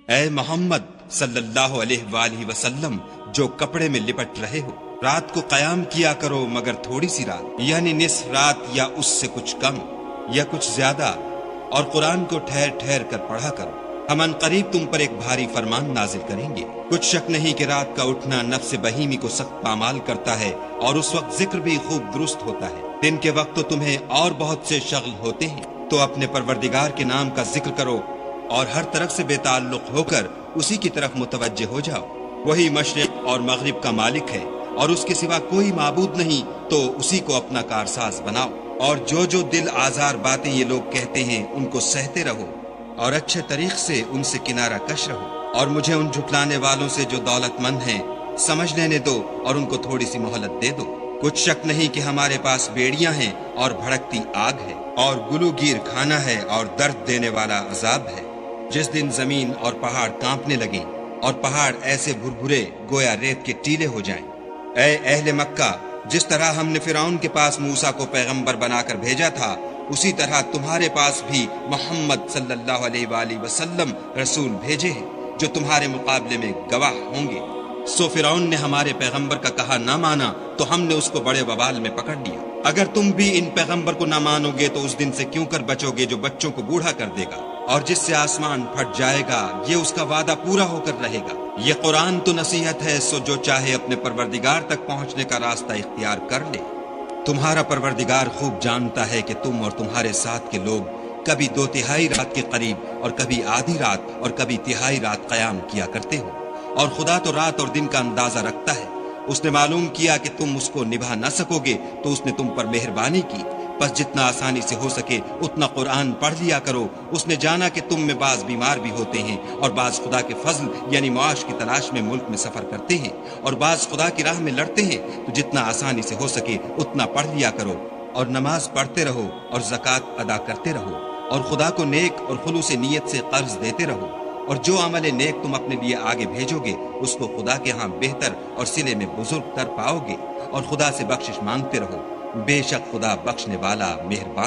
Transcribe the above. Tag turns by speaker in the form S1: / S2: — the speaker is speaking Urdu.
S1: اے محمد صلی اللہ علیہ وآلہ وسلم، جو کپڑے میں لپٹ رہے ہو، رات کو قیام کیا کرو مگر تھوڑی سی رات، یعنی نصف رات یا اس سے کچھ کم یا کچھ زیادہ، اور قرآن کو ٹھہر ٹھہر کر پڑھا کرو۔ ہم ان قریب تم پر ایک بھاری فرمان نازل کریں گے۔ کچھ شک نہیں کہ رات کا اٹھنا نفس بہیمی کو سخت پامال کرتا ہے، اور اس وقت ذکر بھی خوب درست ہوتا ہے۔ دن کے وقت تو تمہیں اور بہت سے شغل ہوتے ہیں، تو اپنے پروردگار کے نام کا ذکر کرو اور ہر طرف سے بے تعلق ہو کر اسی کی طرف متوجہ ہو جاؤ۔ وہی مشرق اور مغرب کا مالک ہے، اور اس کے سوا کوئی معبود نہیں، تو اسی کو اپنا کارساز بناؤ۔ اور جو جو دل آزار باتیں یہ لوگ کہتے ہیں ان کو سہتے رہو، اور اچھے طریق سے ان سے کنارہ کش رہو، اور مجھے ان جھٹلانے والوں سے جو دولت مند ہیں سمجھ لینے دو، اور ان کو تھوڑی سی مہلت دے دو۔ کچھ شک نہیں کہ ہمارے پاس بیڑیاں ہیں اور بھڑکتی آگ ہے، اور گلو گیر کھانا ہے اور درد دینے والا عذاب ہے۔ جس دن زمین اور پہاڑ کانپنے لگیں اور پہاڑ ایسے بھربھرے گویا ریت کے ٹیلے ہو جائیں۔ اے اہل مکہ، جس طرح ہم نے فرعون کے پاس موسیٰ کو پیغمبر بنا کر بھیجا تھا، اسی طرح تمہارے پاس بھی محمد صلی اللہ علیہ وآلہ وسلم رسول بھیجے ہیں، جو تمہارے مقابلے میں گواہ ہوں گے۔ سو فرعون نے ہمارے پیغمبر کا کہا نہ مانا، تو ہم نے اس کو بڑے وبال میں پکڑ لیا۔ اگر تم بھی ان پیغمبر کو نہ مانو گے تو اس دن سے کیوں کر بچو گے جو بچوں کو بوڑھا کر دے گا، اور جس سے آسمان پھٹ جائے گا، یہ اس کا وعدہ پورا ہو کر رہے گا۔ یہ قرآن تو نصیحت ہے، سو جو چاہے اپنے پروردگار تک پہنچنے کا راستہ اختیار کر لے۔ تمہارا پروردگار خوب جانتا ہے کہ تم اور تمہارے ساتھ کے لوگ کبھی 2/3 رات کے قریب اور کبھی آدھی رات اور کبھی تہائی رات قیام کیا کرتے ہو، اور خدا تو رات اور دن کا اندازہ رکھتا ہے۔ اس نے معلوم کیا کہ تم اس کو نبھا نہ سکو گے، تو اس نے تم پر مہربانی کی، بس جتنا آسانی سے ہو سکے اتنا قرآن پڑھ لیا کرو۔ اس نے جانا کہ تم میں بعض بیمار بھی ہوتے ہیں، اور بعض خدا کے فضل یعنی معاش کی تلاش میں ملک میں سفر کرتے ہیں، اور بعض خدا کی راہ میں لڑتے ہیں، تو جتنا آسانی سے ہو سکے اتنا پڑھ لیا کرو، اور نماز پڑھتے رہو اور زکوٰۃ ادا کرتے رہو، اور خدا کو نیک اور خلوص نیت سے قرض دیتے رہو، اور جو عمل نیک تم اپنے لیے آگے بھیجو گے اس کو خدا کے ہاں بہتر اور صلے میں بزرگ تر پاؤ گے، اور خدا سے بخشش مانگتے رہو، بے شک خدا بخشنے والا مہربان